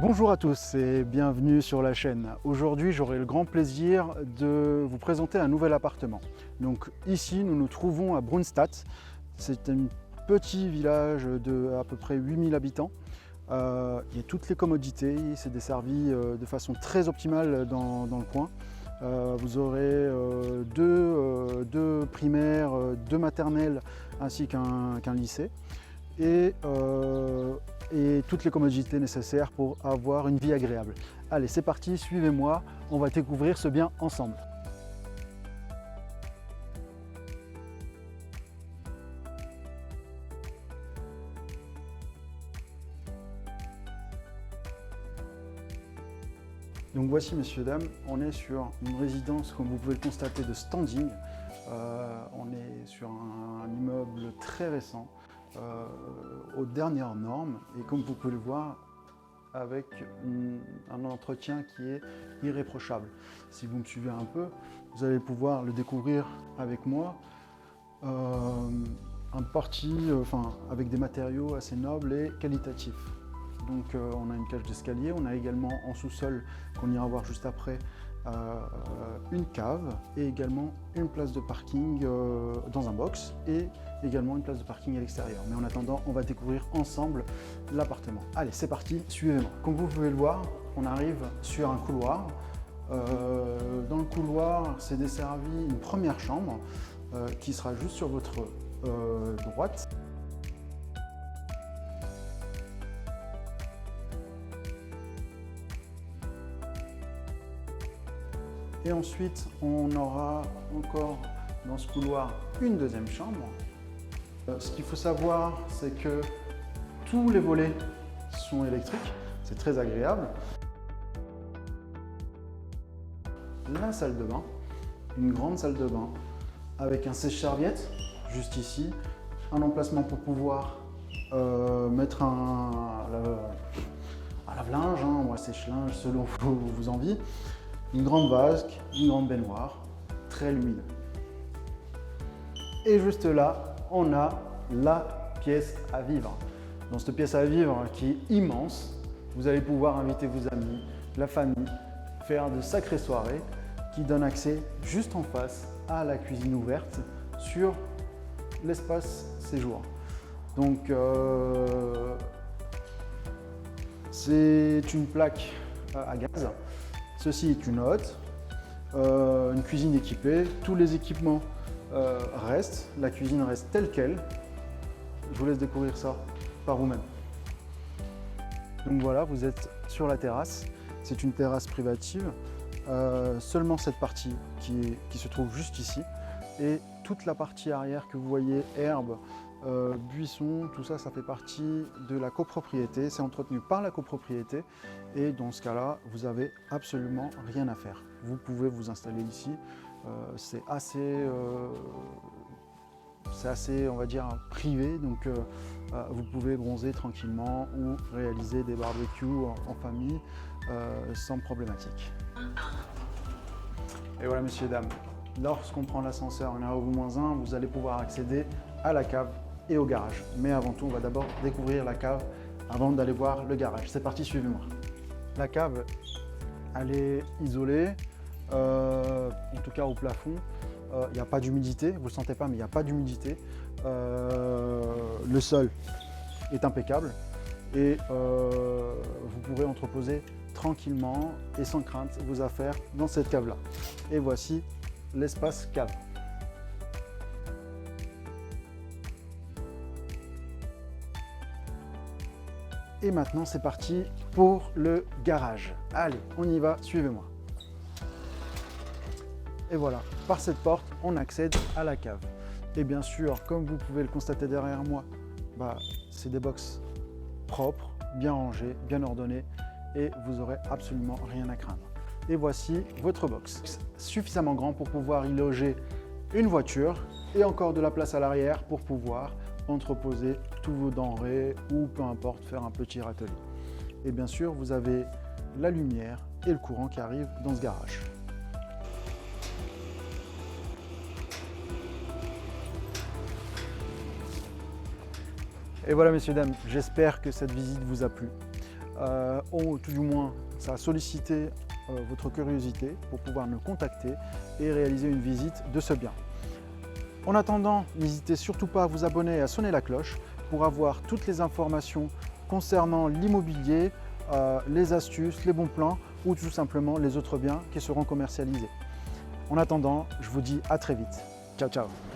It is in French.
Bonjour à tous et bienvenue sur la chaîne. Aujourd'hui, j'aurai le grand plaisir de vous présenter un nouvel appartement. Donc ici, nous nous trouvons à Brunstatt. C'est un petit village de à peu près 8000 habitants. Il y a toutes les commodités, c'est desservi de façon très optimale dans le coin. Vous aurez deux primaires, deux maternelles ainsi qu'un lycée. Et toutes les commodités nécessaires pour avoir une vie agréable. Allez, c'est parti, suivez-moi, on va découvrir ce bien ensemble. Donc voici, messieurs, dames, on est sur une résidence, comme vous pouvez le constater, de standing. On est sur un immeuble très récent, aux dernières normes, et comme vous pouvez le voir, avec un entretien qui est irréprochable. Si vous me suivez un peu, vous allez pouvoir le découvrir avec moi. Un parti avec des matériaux assez nobles et qualitatifs. Donc on a une cage d'escalier, on a également en sous-sol, qu'on ira voir juste après, une cave et également une place de parking dans un box et également une place de parking à l'extérieur. Mais en attendant, on va découvrir ensemble l'appartement. Allez, c'est parti, suivez-moi. Comme vous pouvez le voir, on arrive sur un couloir. Dans le couloir, c'est desservi une première chambre qui sera juste sur votre droite. Et ensuite, on aura encore dans ce couloir une deuxième chambre. Ce qu'il faut savoir, c'est que tous les volets sont électriques, c'est très agréable. La salle de bain, une grande salle de bain avec un sèche-serviette juste ici, un emplacement pour pouvoir mettre un lave-linge ou un sèche-linge selon vos envies. Une grande vasque, une grande baignoire, très lumineux. Et juste là, on a la pièce à vivre. Dans cette pièce à vivre qui est immense, vous allez pouvoir inviter vos amis, la famille, faire de sacrées soirées qui donnent accès juste en face à la cuisine ouverte sur l'espace séjour. Donc c'est une plaque à gaz. Ceci est une hotte, une cuisine équipée, tous les équipements restent, la cuisine reste telle qu'elle. Je vous laisse découvrir ça par vous-même. Donc voilà, vous êtes sur la terrasse, c'est une terrasse privative, seulement cette partie qui se trouve juste ici, et toute la partie arrière que vous voyez, herbe, buissons, tout ça, ça fait partie de la copropriété, c'est entretenu par la copropriété et dans ce cas-là, vous n'avez absolument rien à faire. Vous pouvez vous installer ici, c'est assez, on va dire, privé, donc vous pouvez bronzer tranquillement ou réaliser des barbecues en famille sans problématique. Et voilà, messieurs, dames, lorsqu'on prend l'ascenseur en REV-1, vous allez pouvoir accéder à la cave et au garage. Mais avant tout, on va d'abord découvrir la cave avant d'aller voir le garage. C'est parti, suivez-moi. La cave, elle est isolée, en tout cas au plafond. Il n'y a pas d'humidité, vous ne le sentez pas, mais il n'y a pas d'humidité. Le sol est impeccable et vous pourrez entreposer tranquillement et sans crainte vos affaires dans cette cave-là. Et voici l'espace cave. Et maintenant, c'est parti pour le garage. Allez, on y va, suivez-moi. Et voilà, par cette porte, on accède à la cave. Et bien sûr, comme vous pouvez le constater derrière moi, c'est des box propres, bien rangées, bien ordonnées, et vous n'aurez absolument rien à craindre. Et voici votre box, suffisamment grand pour pouvoir y loger une voiture et encore de la place à l'arrière pour pouvoir entreposer tous vos denrées ou peu importe, faire un petit râtelier. Et bien sûr, vous avez la lumière et le courant qui arrivent dans ce garage. Et voilà, messieurs, dames, j'espère que cette visite vous a plu. ou tout du moins ça a sollicité votre curiosité pour pouvoir nous contacter et réaliser une visite de ce bien. En attendant, n'hésitez surtout pas à vous abonner et à sonner la cloche pour avoir toutes les informations concernant l'immobilier, les astuces, les bons plans ou tout simplement les autres biens qui seront commercialisés. En attendant, je vous dis à très vite. Ciao, ciao!